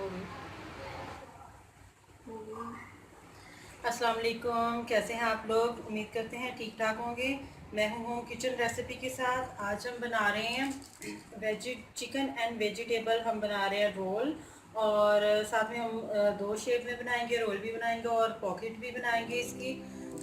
हो गई। अस्सलाम वालेकुम, कैसे हैं आप लोग? उम्मीद करते हैं ठीक ठाक होंगे। मैं हूँ किचन रेसिपी के साथ। आज हम बना रहे हैं चिकन एंड वेजिटेबल। हम बना रहे हैं रोल, और साथ में हम दो शेप में बनाएंगे, रोल भी बनाएंगे और पॉकेट भी बनाएंगे इसकी।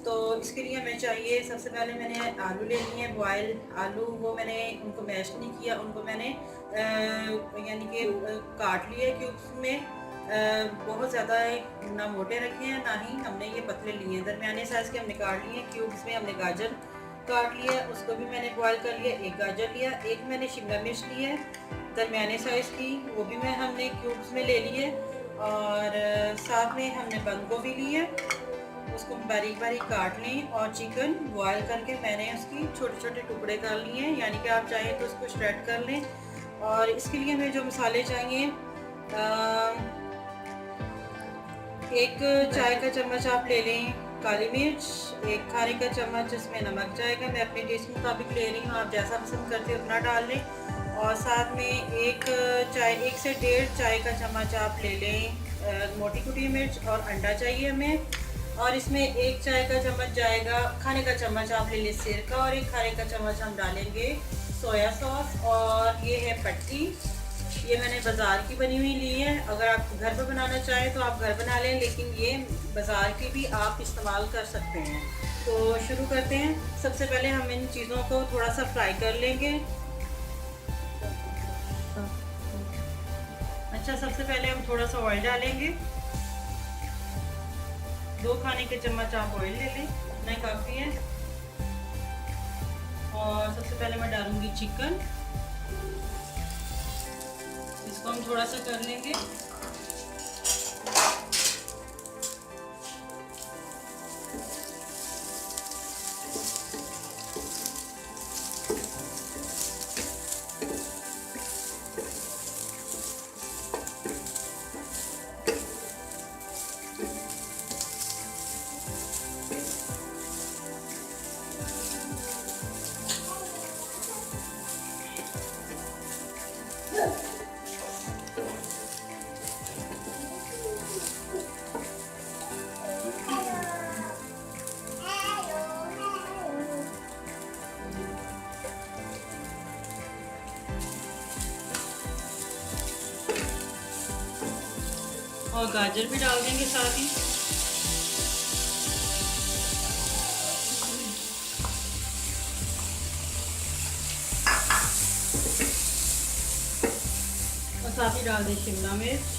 तो इसके लिए हमें चाहिए, सबसे पहले मैंने आलू ले लिए हैं, बॉयल आलू। वो मैंने उनको मैश नहीं किया, उनको मैंने यानी कि काट लिया क्यूब्स में। बहुत ज़्यादा ना मोटे रखे हैं, ना ही हमने ये पतले लिए हैं। दरमियाने साइज़ के हमने काट लिए हैं क्यूब्स में। हमने गाजर काट लिया, उसको भी मैंने बॉयल कर लिया। एक गाजर लिया, एक मैंने शिमला मिर्च ली है दरमियाने साइज़ की, वो भी हमने क्यूब्स में ले ली है। और साथ में हमने बंद गोभी ली है, उसको बारीक बारीक काट लें। और चिकन बॉयल करके मैंने उसकी छोटे छोटे टुकड़े कर लिए हैं, यानी कि आप चाहें तो उसको श्रेड कर लें। और इसके लिए हमें जो मसाले चाहिए, एक चाय का चम्मच आप ले लें काली मिर्च, एक खाने का चम्मच इसमें नमक जाएगा। मैं अपने टेस्ट के मुताबिक ले रही हूँ, आप जैसा पसंद करते हैं उतना डाल लें। और साथ में एक से डेढ़ चाय का चम्मच आप ले लें मोटी कुटी मिर्च। और अंडा चाहिए हमें। और इसमें एक चाय का चम्मच जाएगा, खाने का चम्मच आप ले लें सिरका, और एक खाने का चम्मच हम डालेंगे सोया सॉस। और ये है पट्टी, ये मैंने बाज़ार की बनी हुई ली है। अगर आप घर पर बनाना चाहें तो आप घर बना लें, लेकिन ये बाज़ार की भी आप इस्तेमाल कर सकते हैं। तो शुरू करते हैं। सबसे पहले हम इन चीज़ों को थोड़ा सा फ्राई कर लेंगे। अच्छा, सबसे पहले हम थोड़ा सा ऑयल डालेंगे। 2 खाने के चम्मच आप ऑयल ले लें, इतना काफ़ी है। और सबसे पहले मैं डालूंगी चिकन, इसको हम थोड़ा सा कर लेंगे। और गाजर भी डाल देंगे साथ ही। और साथ ही डाल दें शिमला मिर्च।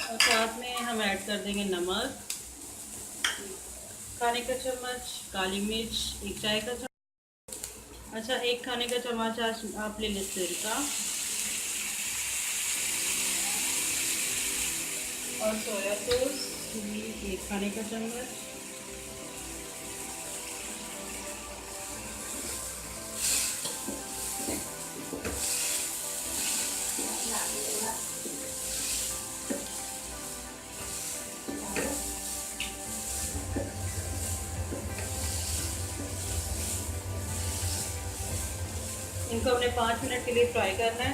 और साथ में हम ऐड कर देंगे नमक, खाने का चम्मच, काली मिर्च, एक चाय का चम्मच, अच्छा एक खाने का चम्मच आप ले लें सिरका, और सोया सॉस एक खाने का चम्मच। इनको हमने 5 मिनट के लिए फ्राई करना है।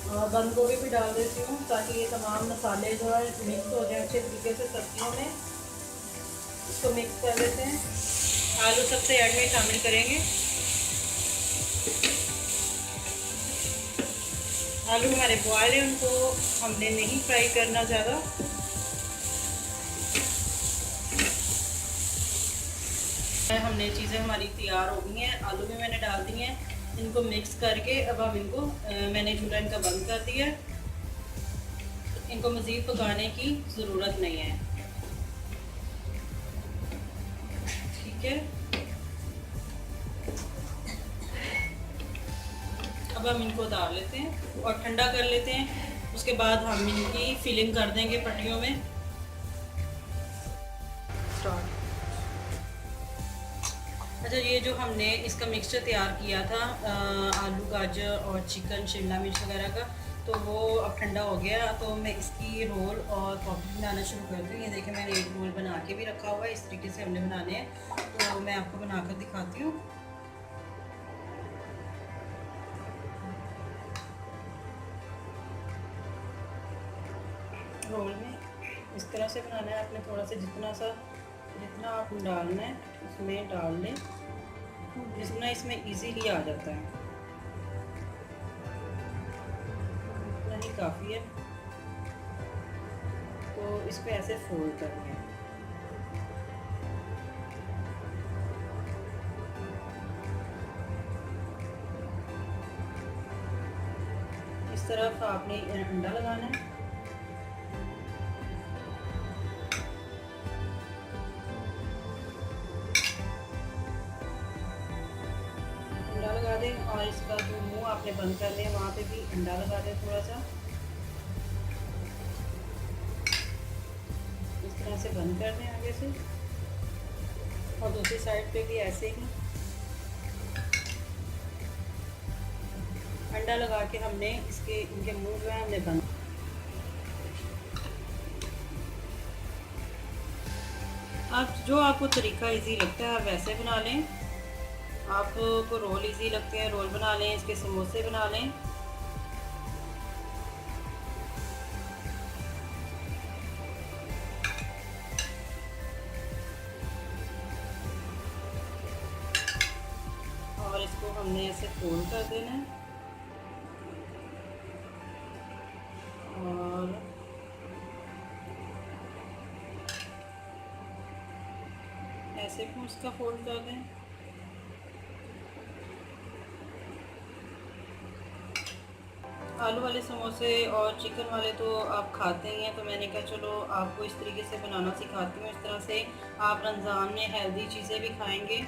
और बंद गोभी भी डाल देती हूँ ताकि ये तमाम मसाले जो है मिक्स हो जाए अच्छे तरीके से सब्जियों में। इसको मिक्स कर देते हैं। आलू सबसे एंड में शामिल करेंगे। आलू हमारे बॉयल है, उनको हमने नहीं फ्राई करना ज़्यादा। हमने चीज़ें हमारी तैयार हो गई हैं। आलू भी मैंने डाल दिए हैं। इनको मिक्स करके अब हम इनको मैंने चूल्हा इनका बंद कर दिया। इनको मज़ीद पकाने की ज़रूरत नहीं है, ठीक है। अब हम इनको उतार लेते हैं और ठंडा कर लेते हैं। उसके बाद हम इनकी फिलिंग कर देंगे पट्टियों में। अच्छा, ये जो हमने इसका मिक्सचर तैयार किया था आलू गाजर और चिकन शिमला मिर्च वगैरह का, तो वो अब ठंडा हो गया। तो मैं इसकी रोल और पॉपकॉर्न बनाना शुरू कर दूँ। ये देखिए मैंने एक रोल बना के भी रखा हुआ है, इस तरीके से हमने बनाने हैं। तो मैं आपको बनाकर दिखाती हूँ। रोल में इस तरह से बनाना है आपने, थोड़ा सा जितना आप डालना है उसमें डाल लें, जितना इसमें इजीली आ जाता है उतना ही काफ़ी है। तो इसको ऐसे फोल्ड करना है। इस तरफ आपने अंडा लगाना है। अंडा लगा दें और इसका जो मुंह आपने बंद कर दें वहाँ पे भी अंडा लगा दें थोड़ा सा। इस तरह से बंद कर दें आगे से, और दूसरी साइड पे भी ऐसे ही अंडा लगा के हमने इनके मुंह जो है हमने बंद। आप जो आपको तरीका इजी लगता है आप वैसे बना लें। आपको रोल इजी लगते हैं रोल बना लें, इसके समोसे बना लें। और इसको हमने ऐसे फोल्ड कर देना है और ऐसे भी उसका फोल्ड कर दें। आलू वाले समोसे और चिकन वाले तो आप खाते ही हैं, तो मैंने कहा चलो आपको इस तरीके से बनाना सिखाती हूँ। इस तरह से आप रमज़ान में हेल्दी चीज़ें भी खाएंगे,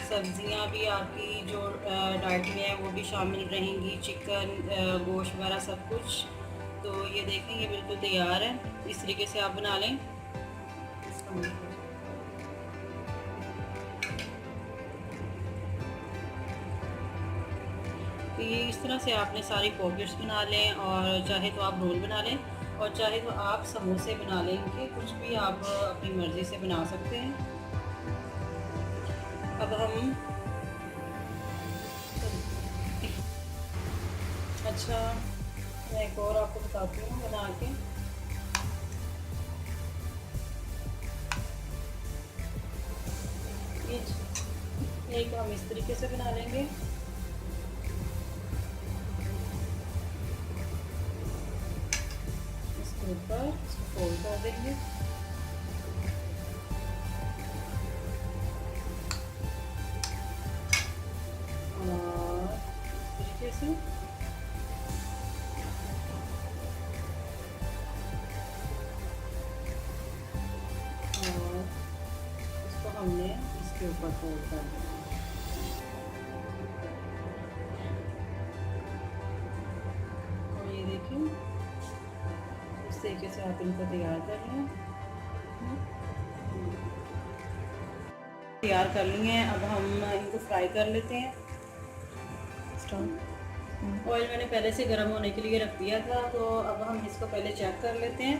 सब्ज़ियाँ भी आपकी जो डाइट में है वो भी शामिल रहेंगी, चिकन गोश्त वगैरह सब कुछ। तो ये देखें ये बिल्कुल तैयार है, इस तरीके से आप बना लें। तो ये इस तरह से आपने सारी पॉकेट्स बना लें, और चाहे तो आप रोल बना लें और चाहे तो आप समोसे बना लें। इनके कुछ भी आप अपनी मर्ज़ी से बना सकते हैं। अब हम अच्छा मैं एक और आपको बताती हूँ बना के। एक हम इस तरीके से बना लेंगे। इसके ऊपर इसको फोल्ड कर देंगे और इस तरीके से और इसको हमने इसके ऊपर फोल्ड कर दिया। और ये देखिए इस तरीके से आप इनको तैयार कर लें। तैयार कर लिए हैं, अब हम इनको फ्राई कर लेते हैं। ऑयल मैंने पहले से गर्म होने के लिए रख दिया था, तो अब हम इसको पहले चेक कर लेते हैं।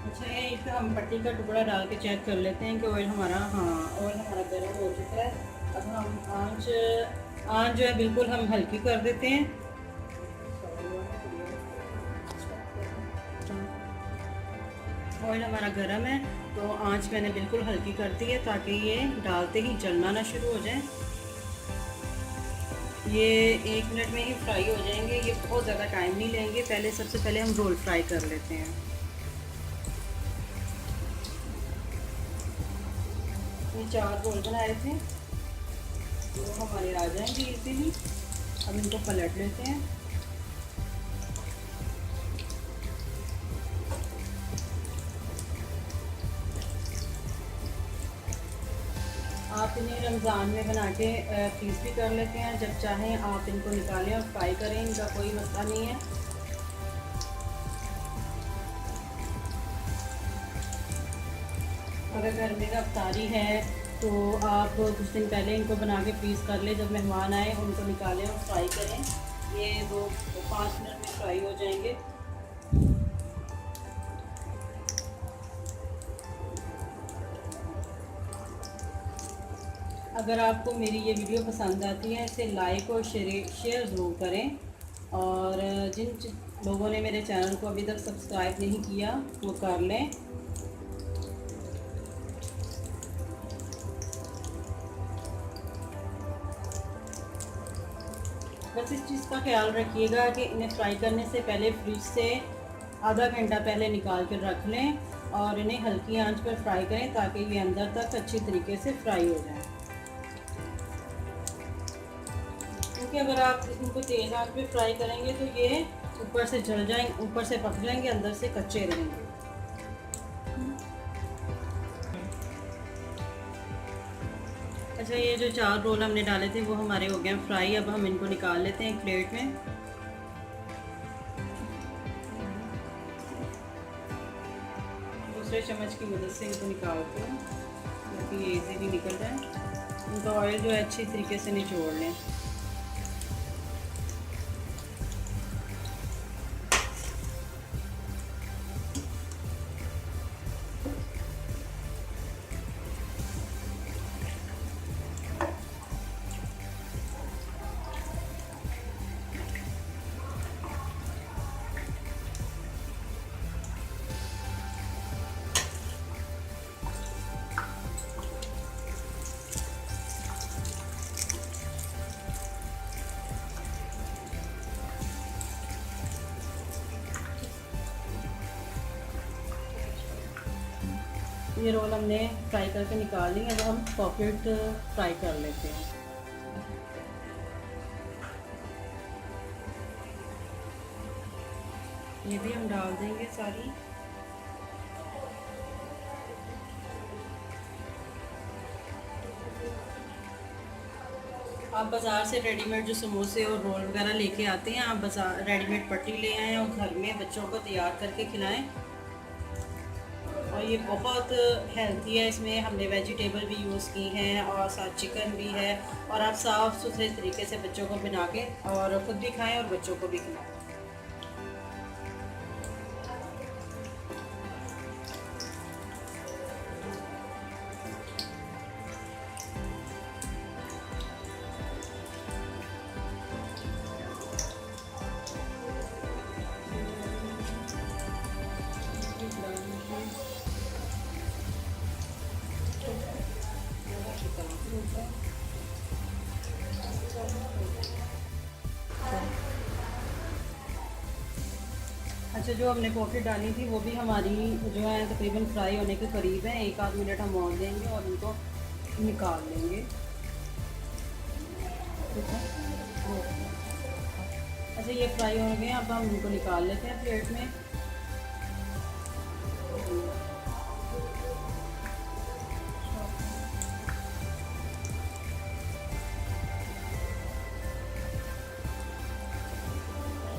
अच्छा ये इस हम पट्टी का टुकड़ा डाल के चेक कर लेते हैं कि ऑयल हमारा गर्म हो चुका है। अब हम आंच जो है बिल्कुल हम हल्की कर देते हैं। ऑयल हमारा गर्म है तो आंच मैंने बिल्कुल हल्की कर दी है, ताकि ये डालते ही जलना ना शुरू हो जाए। ये 1 मिनट में ही फ्राई हो जाएंगे, ये बहुत ज़्यादा टाइम नहीं लेंगे। सबसे पहले हम रोल फ्राई कर लेते हैं। ये 4 रोल बनाए थे, वो हमारे आ जाएंगे इजीली। अब इनको पलट लेते हैं। आप इन्हें रमज़ान में बना के फ्रीज़ भी कर लेते हैं, जब चाहें आप इनको निकालें और फ्राई करें, इनका कोई मसला नहीं है। अगर घर में अफ्तारी है तो आप कुछ दिन पहले इनको बना के फ्रीज़ कर लें, जब मेहमान आए उनको निकालें और फ्राई करें। ये 2-5 मिनट में फ्राई हो जाएंगे। अगर आपको मेरी ये वीडियो पसंद आती है इसे लाइक और शेयर ज़रूर करें, और जिन लोगों ने मेरे चैनल को अभी तक सब्सक्राइब नहीं किया वो कर लें। बस इस चीज़ का ख्याल रखिएगा कि इन्हें फ्राई करने से पहले फ्रिज से आधा घंटा पहले निकाल कर रख लें और इन्हें हल्की आंच पर फ्राई करें ताकि ये अंदर तक अच्छी तरीके से फ्राई हो जाए। क्योंकि अगर आप इनको तेज़ आंच पे फ्राई करेंगे तो ये ऊपर से जल जाएंगे, ऊपर से पक जाएंगे, अंदर से कच्चे रहेंगे। अच्छा, ये जो 4 रोल हमने डाले थे वो हमारे हो गए फ्राई। अब हम इनको निकाल लेते हैं एक प्लेट में। दूसरे चम्मच की मदद से इनको निकालते हैं ताकि ये इजीली निकल जाए। इनका ऑयल जो है अच्छी तरीके से निचोड़ लें। ये रोल हमने फ्राई करके निकाल ली। अब हम पॉकेट फ्राई कर लेते हैं। ये भी हम डाल देंगे सारी। आप बाज़ार से रेडीमेड जो समोसे और रोल वगैरह लेके आते हैं, आप बाज़ार रेडीमेड पट्टी ले आएँ और घर में बच्चों को तैयार करके खिलाएं। और ये बहुत हेल्थी है। इसमें हमने वेजिटेबल भी यूज़ की हैं और साथ चिकन भी है, और आप साफ़ सुथरे तरीके से बच्चों को बना के और ख़ुद भी खाएं और बच्चों को भी खिलाएं। अच्छा, जो हमने पॉकेट डाली थी वो भी हमारी जो है तकरीबन फ्राई होने के करीब है। 1-आध मिनट हम और देंगे और इनको निकाल लेंगे। ठीक है। अच्छा, ये फ्राई हो गए। अब हम इनको निकाल लेते हैं प्लेट में।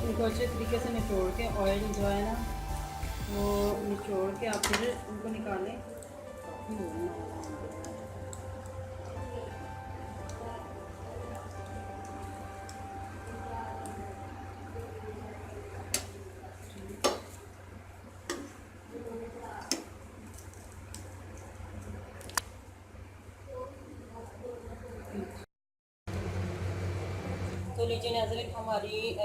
इनको अच्छे तरीके से निचोड़ के, ऑयल जो है ना वो निचोड़ के आप फिर इनको निकालें। तो लीजिए नाज़रीन, हमारी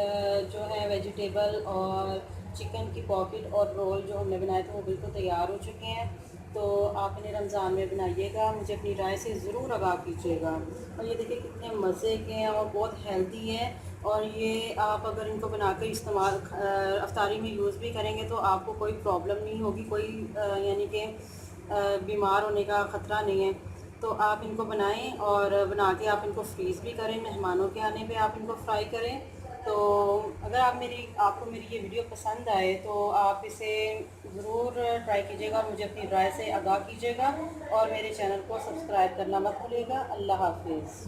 जो है वेजिटेबल और चिकन की पॉकेट और रोल जो हमने बनाए थे वो बिल्कुल तैयार हो चुके हैं। तो आप इन्हें रमज़ान में बनाइएगा, मुझे अपनी राय से ज़रूर आगाह कीजिएगा। और ये देखिए कितने मज़े के हैं और बहुत हेल्दी हैं। और ये आप अगर इनको बनाकर इस्तेमाल अफ्तारी में यूज़ भी करेंगे तो आपको कोई प्रॉब्लम नहीं होगी, कोई यानी कि बीमार होने का ख़तरा नहीं है। तो आप इनको बनाएं और बना के आप इनको फ्रीज़ भी करें, मेहमानों के आने पे आप इनको फ्राई करें। तो अगर आपको मेरी ये वीडियो पसंद आए तो आप इसे ज़रूर ट्राई कीजिएगा, मुझे अपनी राय से आगाह कीजिएगा और मेरे चैनल को सब्सक्राइब करना मत भूलिएगा। अल्लाह हाफिज़।